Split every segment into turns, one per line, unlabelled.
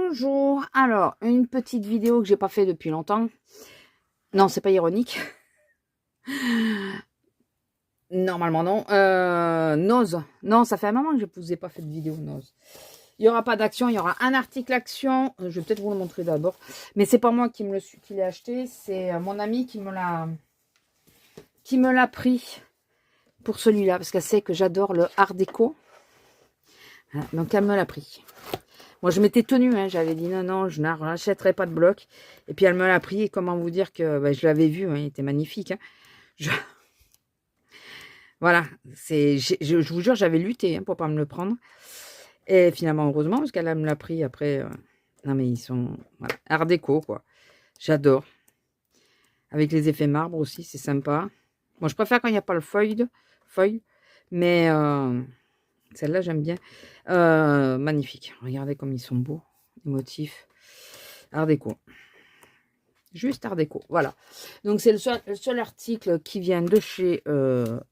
Bonjour. Alors, une petite vidéo que j'ai pas fait depuis longtemps. Non, c'est pas ironique. Normalement, non. Nose. Non, ça fait un moment que je ne vous ai pas fait de vidéo Nose. Il n'y aura pas d'action, il y aura un article action. Je vais peut-être vous le montrer d'abord. Mais c'est pas moi qui l'ai acheté, c'est mon amie qui me l'a pris pour celui-là. Parce qu'elle sait que j'adore le art déco. Donc, elle me l'a pris. Moi, je m'étais tenue, hein, j'avais dit non, je n'achèterai pas de bloc. Et puis, elle me l'a pris. Et comment vous dire que je l'avais vu, hein, il était magnifique. Hein. Voilà, je vous jure, j'avais lutté hein, pour pas me le prendre. Et finalement, heureusement, parce qu'elle me l'a pris après. Non, mais ils sont voilà, art déco, quoi. J'adore. Avec les effets marbre aussi, c'est sympa. Moi, je préfère quand il n'y a pas le feuille. Mais celle-là, j'aime bien. Magnifique. Regardez comme ils sont beaux, les motifs. Art déco. Juste art déco. Voilà. Donc, c'est le seul article qui vient de chez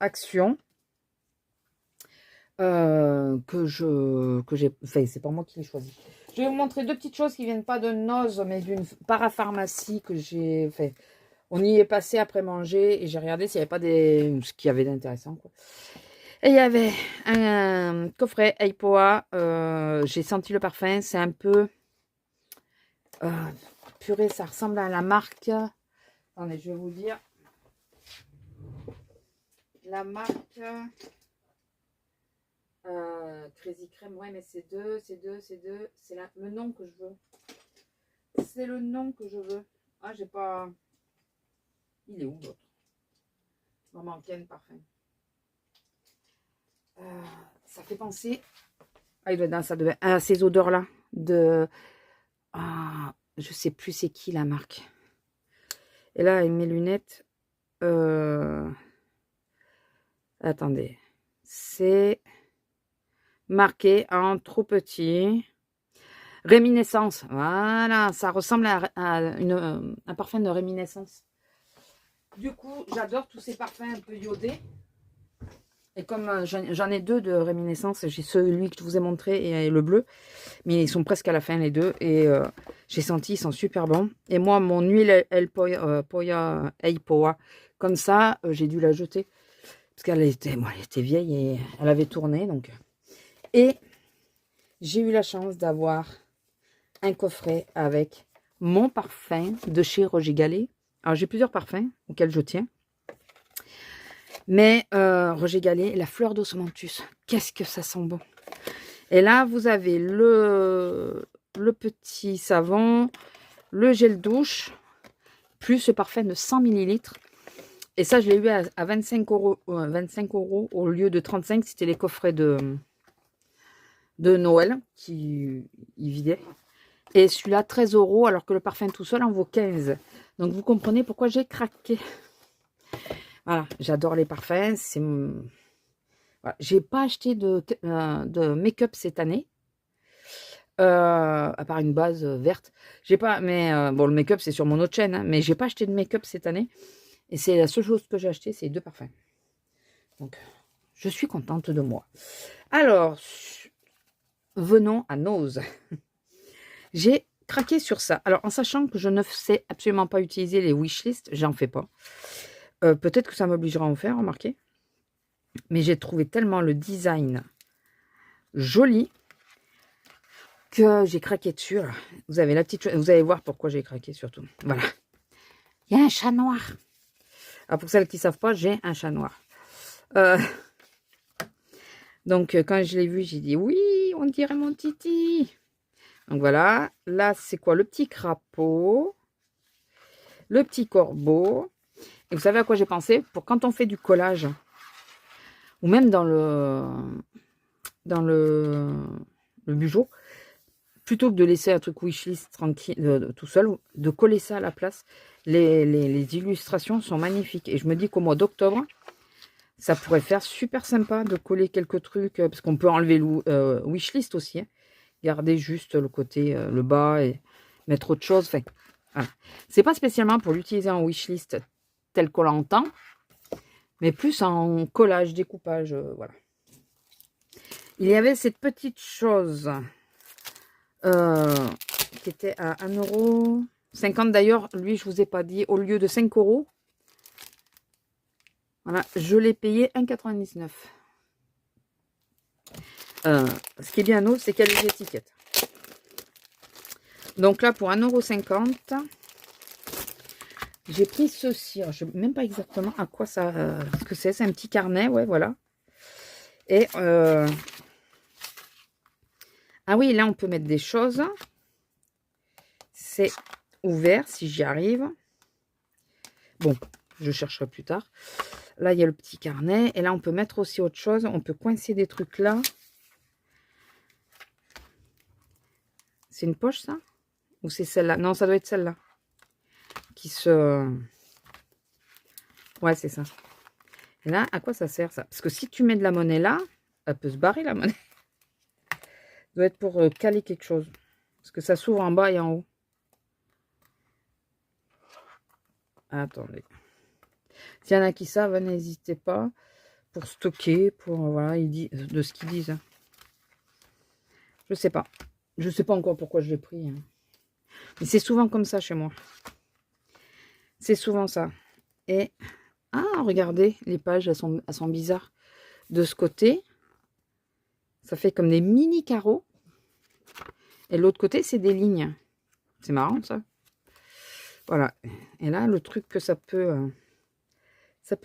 Action. Que j'ai fait. C'est pas moi qui l'ai choisi. Je vais vous montrer deux petites choses qui viennent pas de Nose, mais d'une parapharmacie que j'ai fait. On y est passé après manger et j'ai regardé s'il n'y avait pas ce qu'il y avait d'intéressant, quoi. Et il y avait un coffret Aipoa. J'ai senti le parfum. C'est un peu... purée, ça ressemble à la marque... Attendez, je vais vous dire. La marque... Crazy Crème, ouais, mais c'est deux. C'est le nom que je veux. C'est le nom que je veux. Ah, j'ai pas... Il est où l'autre? Maman Ken, parfum. Ça fait penser... Ah, il doit être dans ça devait... à ces odeurs-là. De... Ah, je sais plus c'est qui la marque. Et là, avec mes lunettes... Attendez. C'est marqué en trop petit. Réminiscence. Voilà, ça ressemble à un parfum de réminiscence. Du coup, j'adore tous ces parfums un peu iodés. Et comme j'en ai deux de réminiscence, j'ai celui que je vous ai montré et le bleu. Mais ils sont presque à la fin les deux. Et j'ai senti, ils sont super bons. Et moi, mon huile Aipoa, comme ça, j'ai dû la jeter. Parce qu'elle était vieille et elle avait tourné. Donc. Et j'ai eu la chance d'avoir un coffret avec mon parfum de chez Roger Gallet. Alors, j'ai plusieurs parfums auxquels je tiens. Mais Roger Gallet, la fleur d'osmanthus, qu'est-ce que ça sent bon. Et là, vous avez le petit savon, le gel douche, plus ce parfum de 100 ml. Et ça, je l'ai eu à 25 euros, 25 € au lieu de 35. C'était les coffrets de Noël qui y vidaient. Et celui-là, 13 €, alors que le parfum tout seul en vaut 15. Donc, vous comprenez pourquoi j'ai craqué. Voilà, j'adore les parfums. Voilà. J'ai pas acheté de make-up cette année. À part une base verte. J'ai pas, mais bon, le make-up, c'est sur mon autre chaîne. Hein, mais j'ai pas acheté de make-up cette année. Et c'est la seule chose que j'ai acheté, c'est 2 parfums. Donc, je suis contente de moi. Alors, venons à Nose. J'ai craqué sur ça. Alors, en sachant que je ne sais absolument pas utiliser les wishlists, j'en fais pas. Peut-être que ça m'obligera à en faire, remarquez. Mais j'ai trouvé tellement le design joli que j'ai craqué dessus. Là. Vous avez la petite... Vous allez voir pourquoi j'ai craqué surtout. Voilà. Il y a un chat noir. Alors, pour celles qui ne savent pas, j'ai un chat noir. Donc, quand je l'ai vu, j'ai dit, oui, on dirait mon titi. Donc, voilà. Là, c'est quoi? Le petit crapaud. Le petit corbeau. Et vous savez à quoi j'ai pensé? Pour quand on fait du collage, ou même dans le bijou, plutôt que de laisser un truc wishlist tranquille, tout seul, de coller ça à la place. Les illustrations sont magnifiques. Et je me dis qu'au mois d'octobre, ça pourrait faire super sympa de coller quelques trucs. Parce qu'on peut enlever le wishlist aussi. Hein. Garder juste le côté, le bas et mettre autre chose. Enfin, voilà. C'est pas spécialement pour l'utiliser en wishlist tel qu'on l'entend. Mais plus en collage, découpage. Voilà. Il y avait cette petite chose. qui était à 1,50 €. D'ailleurs, lui, je vous ai pas dit, au lieu de 5 €, voilà, je l'ai payé 1,99 €. Ce qui est bien haut, c'est qu'il y a les étiquettes. Donc là, pour 1,50 €, j'ai pris ceci. Alors, je ne sais même pas exactement à quoi ça, ce que c'est. C'est un petit carnet, ouais, voilà. Et ah oui, là, on peut mettre des choses. C'est ouvert, si j'y arrive. Bon, je chercherai plus tard. Là, il y a le petit carnet. Et là, on peut mettre aussi autre chose. On peut coincer des trucs là. C'est une poche, ça? Ou c'est celle-là? Non, ça doit être celle-là. Qui se... Ouais, c'est ça. Et là, à quoi ça sert, ça? Parce que si tu mets de la monnaie là, elle peut se barrer, la monnaie. Ça doit être pour caler quelque chose. Parce que ça s'ouvre en bas et en haut. Attendez. S'il y en a qui savent, n'hésitez pas. Pour stocker, pour... Voilà, ils disent, de ce qu'ils disent. Je sais pas. Je sais pas encore pourquoi je l'ai pris. Hein. Mais c'est souvent comme ça chez moi. C'est souvent ça. Et... Ah, regardez, les pages, elles sont bizarres. De ce côté, ça fait comme des mini carreaux. Et de l'autre côté, c'est des lignes. C'est marrant, ça. Voilà. Et là, le truc que ça peut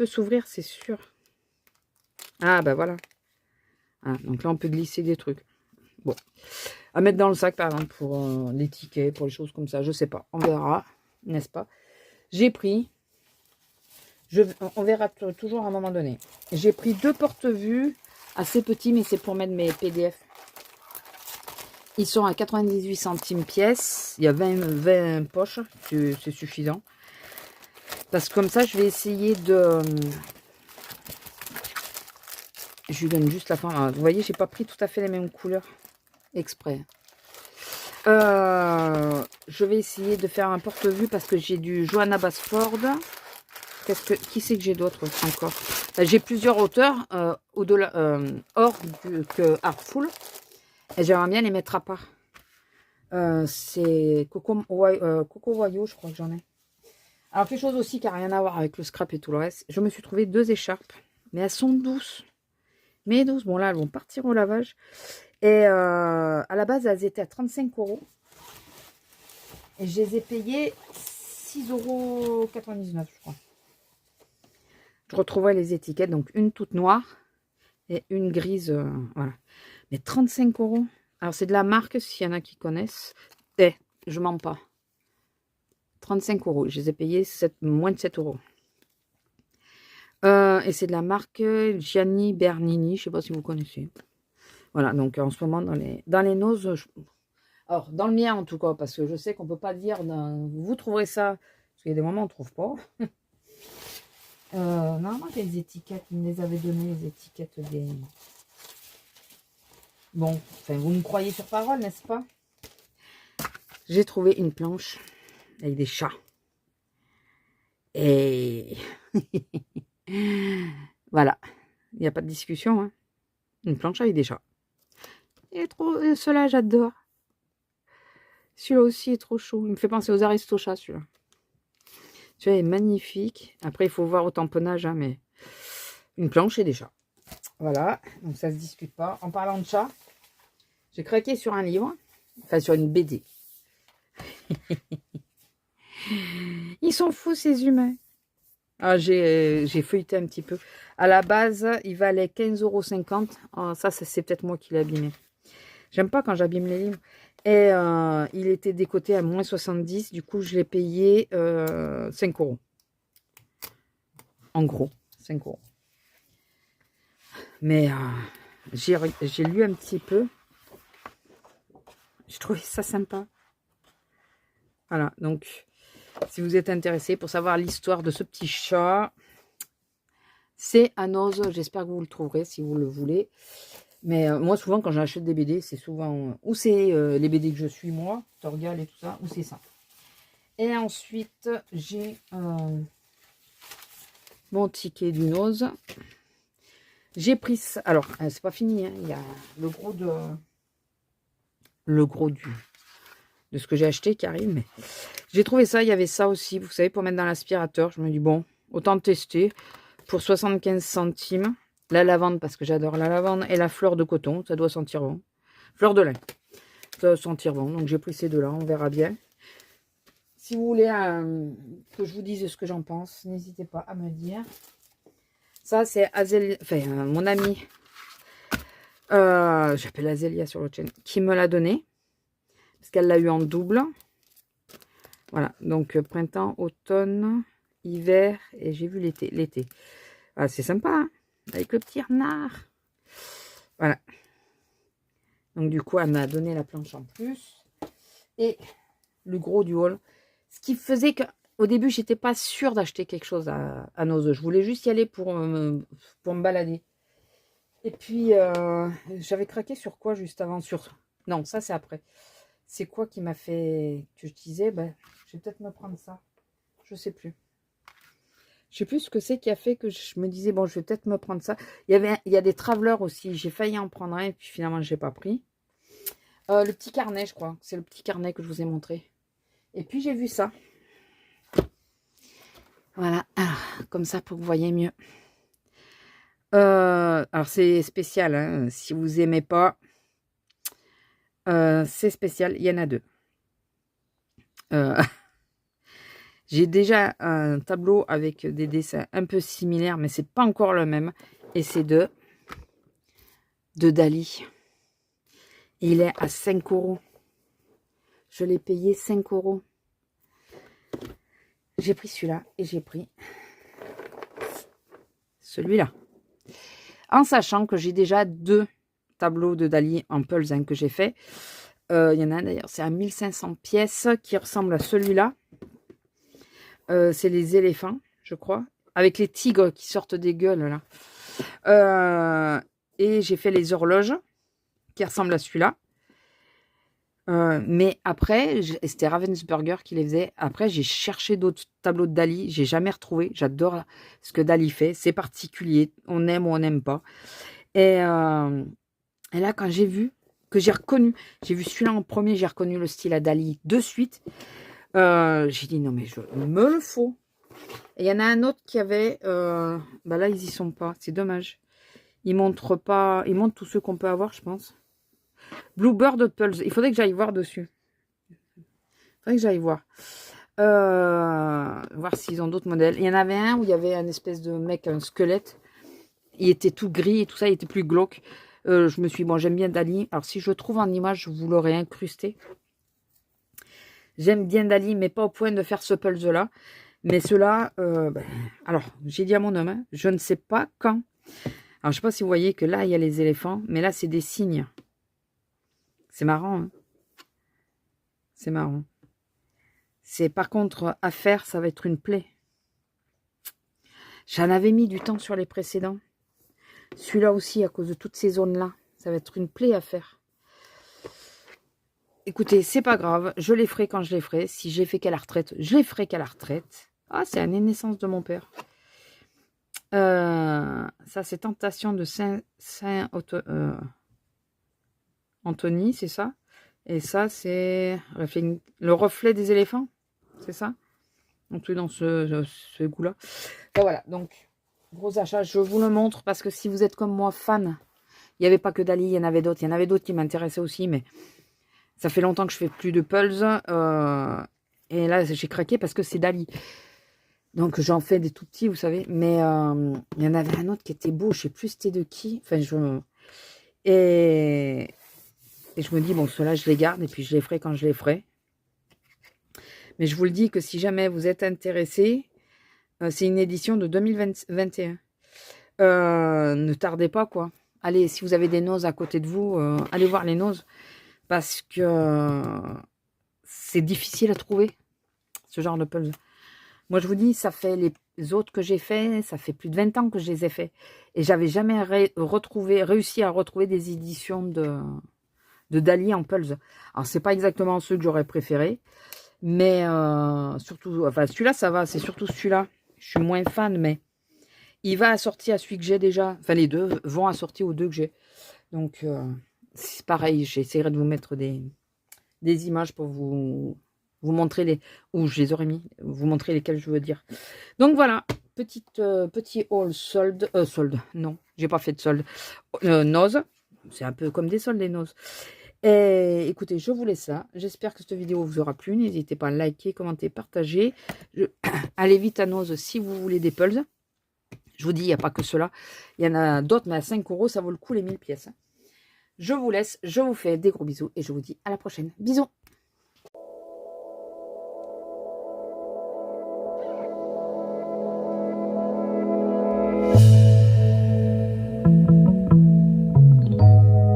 s'ouvrir, c'est sûr. Ah, bah voilà. Ah, donc là, on peut glisser des trucs. Bon. À mettre dans le sac, par exemple, pour les tickets, pour les choses comme ça. Je sais pas. On verra, n'est-ce pas? J'ai pris... on verra toujours à un moment donné. J'ai pris 2 porte-vues assez petits, mais c'est pour mettre mes PDF. Ils sont à 98 centimes pièce. Il y a 20 poches, c'est suffisant. Parce que comme ça, je vais essayer de... Je lui donne juste la forme. Alors, vous voyez, j'ai pas pris tout à fait les mêmes couleurs exprès. Je vais essayer de faire un porte-vue parce que j'ai du Johanna Basford. Qui c'est que j'ai d'autres encore? J'ai plusieurs auteurs au-delà hors que Artful. Et j'aimerais bien les mettre à part. C'est Coco Wayo, je crois que j'en ai. Alors, quelque chose aussi qui n'a rien à voir avec le scrap et tout le reste. Je me suis trouvé 2 écharpes. Mais elles sont douces. Mais douces. Bon, là, elles vont partir au lavage. Et à la base, elles étaient à 35 €. Et je les ai payées 6,99 €, je crois. Je retrouverai les étiquettes. Donc, une toute noire et une grise. Voilà. Mais 35 €. Alors, c'est de la marque, s'il y en a qui connaissent. Eh, je mens pas. 35 €. Je les ai payés moins de 7 €. Et c'est de la marque Gianni Bernini. Je ne sais pas si vous connaissez. Voilà, donc en ce moment, dans les noses... Alors, dans le mien, en tout cas, parce que je sais qu'on ne peut pas dire... Vous trouverez ça, parce qu'il y a des moments où on ne trouve pas. Normalement, les étiquettes, ils me les avaient données, les étiquettes des... Bon, enfin, vous me croyez sur parole, n'est-ce pas? J'ai trouvé une planche avec des chats. Et... voilà. Il n'y a pas de discussion. Hein. Une planche avec des chats. Et trop... Ceux-là, j'adore. Celui-là aussi est trop chaud. Il me fait penser aux Aristochats, celui-là. Celui-là est magnifique. Après, il faut voir au tamponnage, hein, mais... Une planche et des chats. Voilà. Donc, ça se discute pas. En parlant de chats, j'ai craqué sur un livre. Enfin, sur une BD. Ils sont fous, ces humains. Ah, j'ai feuilleté un petit peu. À la base, il valait 15,50 €. Oh, ça, c'est peut-être moi qui l'ai abîmé. J'aime pas quand j'abîme les livres. Et il était décoté à moins 70. Du coup, je l'ai payé 5 €. En gros, 5 €. Mais j'ai lu un petit peu. Je trouvais ça sympa. Voilà, donc... Si vous êtes intéressé pour savoir l'histoire de ce petit chat, c'est à Noz. J'espère que vous le trouverez si vous le voulez. Mais moi, souvent, quand j'achète des BD, c'est souvent... ou c'est les BD que je suis, moi, Torgal et tout ça, ou c'est ça. Et ensuite, j'ai mon ticket du Noz. J'ai pris ça. Alors, c'est pas fini. Hein. Il y a le gros du... de ce que j'ai acheté qui arrive. Mais j'ai trouvé ça, il y avait ça aussi, vous savez, pour mettre dans l'aspirateur. Je me dis, bon, autant tester. Pour 75 centimes, la lavande, parce que j'adore la lavande, et la fleur de coton, ça doit sentir bon. Fleur de lin, ça doit sentir bon. Donc j'ai pris ces deux-là, on verra bien. Si vous voulez que je vous dise ce que j'en pense, n'hésitez pas à me dire. Ça, c'est Azélia, enfin, mon ami, j'appelle Azélia sur l'autre chaîne, qui me l'a donné, parce qu'elle l'a eu en double. Voilà, donc printemps, automne, hiver, et j'ai vu l'été. L'été. Ah, c'est sympa, hein, avec le petit renard. Voilà. Donc du coup, elle m'a donné la planche en plus. Et le gros du haul. Ce qui faisait qu'au début, j'étais pas sûre d'acheter quelque chose à Nozeux. Je voulais juste y aller pour me balader. Et puis, j'avais craqué sur quoi juste avant sur... Non, ça c'est après. C'est quoi qui m'a fait que je disais, ben, je vais peut-être me prendre ça. Je sais plus. Je sais plus ce que c'est qui a fait que je me disais, bon, je vais peut-être me prendre ça. Il y a des travelers aussi. J'ai failli en prendre un, et puis finalement, je n'ai pas pris. Le petit carnet, je crois. C'est le petit carnet que je vous ai montré. Et puis, j'ai vu ça. Voilà. Alors, comme ça, pour que vous voyez mieux. Alors, c'est spécial. Hein. Si vous n'aimez pas, c'est spécial. Il y en a deux. J'ai déjà un tableau avec des dessins un peu similaires, mais c'est pas encore le même. Et c'est de Dali. Et il est à 5 €. Je l'ai payé 5 €. J'ai pris celui-là et j'ai pris celui-là. En sachant que j'ai déjà 2 tableaux de Dali en Pulse que j'ai fait. Il y en a un d'ailleurs, c'est à 1500 pièces qui ressemble à celui-là. C'est les éléphants, je crois. Avec les tigres qui sortent des gueules, là. Et j'ai fait les horloges qui ressemblent à celui-là. Mais après, c'était Ravensburger qui les faisait. Après, j'ai cherché d'autres tableaux de Dali. J'ai jamais retrouvé. J'adore ce que Dali fait. C'est particulier. On aime ou on n'aime pas. Et là, quand j'ai vu, que j'ai reconnu, j'ai vu celui-là en premier, j'ai reconnu le style à Dali de suite. J'ai dit non, mais je me le faut. Et il y en a un autre qui avait. Bah là, ils y sont pas. C'est dommage. Ils montrent pas. Ils montrent tous ceux qu'on peut avoir, je pense. Bluebird Pulse. Il faudrait que j'aille voir dessus. Il faudrait que j'aille voir. Voir s'ils ont d'autres modèles. Il y en avait un où il y avait un espèce de mec, un squelette. Il était tout gris et tout ça. Il était plus glauque. Je me suis dit, bon, j'aime bien Dali. Alors, si je trouve en image, je vous l'aurais incrusté. J'aime bien Dali, mais pas au point de faire ce Pulse-là. Mais ceux-là, alors, j'ai dit à mon homme, hein, je ne sais pas quand. Alors, je ne sais pas si vous voyez que là, il y a les éléphants. Mais là, c'est des cygnes. C'est marrant, hein. C'est marrant. C'est par contre, à faire, ça va être une plaie. J'en avais mis du temps sur les précédents. Celui-là aussi, à cause de toutes ces zones-là, ça va être une plaie à faire. Écoutez, c'est pas grave. Je les ferai quand je les ferai. Si j'ai fait qu'à la retraite, je les ferai qu'à la retraite. Ah, c'est une naissance de mon père. Ça, c'est Tentation de Saint-Anthony, c'est ça. Et ça, c'est le reflet des éléphants. C'est ça. Donc, dans ce goût-là. Ben voilà, donc, gros achat. Je vous le montre parce que si vous êtes comme moi, fan, il n'y avait pas que Dali, il y en avait d'autres. Il y en avait d'autres qui m'intéressaient aussi, mais ça fait longtemps que je fais plus de Pulse. Et là, j'ai craqué parce que c'est Dali. Donc, j'en fais des tout petits, vous savez. Mais il y en avait un autre qui était beau. Je ne sais plus c'était de qui. Enfin, et je me dis, bon, ceux-là, je les garde. Et puis, je les ferai quand je les ferai. Mais je vous le dis que si jamais vous êtes intéressé, c'est une édition de 2021. Ne tardez pas, quoi. Allez, si vous avez des noses à côté de vous, allez voir les noses. Parce que c'est difficile à trouver, ce genre de Pulse. Moi, je vous dis, ça fait les autres que j'ai fait, ça fait plus de 20 ans que je les ai fait. Et j'avais jamais réussi à retrouver des éditions de Dali en Pulse. Alors, c'est pas exactement ceux que j'aurais préféré. Mais surtout, enfin, celui-là, ça va. C'est surtout celui-là. Je suis moins fan, mais il va assortir à celui que j'ai déjà. Enfin, les deux vont assortir aux deux que j'ai. Donc, c'est pareil. J'essaierai de vous mettre des des images pour vous montrer les... Où je les aurais mis, vous montrer lesquels je veux dire. Donc voilà, petit haul solde. Solde, non, j'ai pas fait de solde. Nose, c'est un peu comme des soldes, les noses. Et écoutez, je vous laisse ça. J'espère que cette vidéo vous aura plu. N'hésitez pas à liker, commenter, partager. Allez vite à Nose si vous voulez des pulls. Je vous dis, il n'y a pas que cela. Il y en a d'autres, mais à 5 €, ça vaut le coup les 1000 pièces. Je vous laisse, je vous fais des gros bisous et je vous dis à la prochaine. Bisous!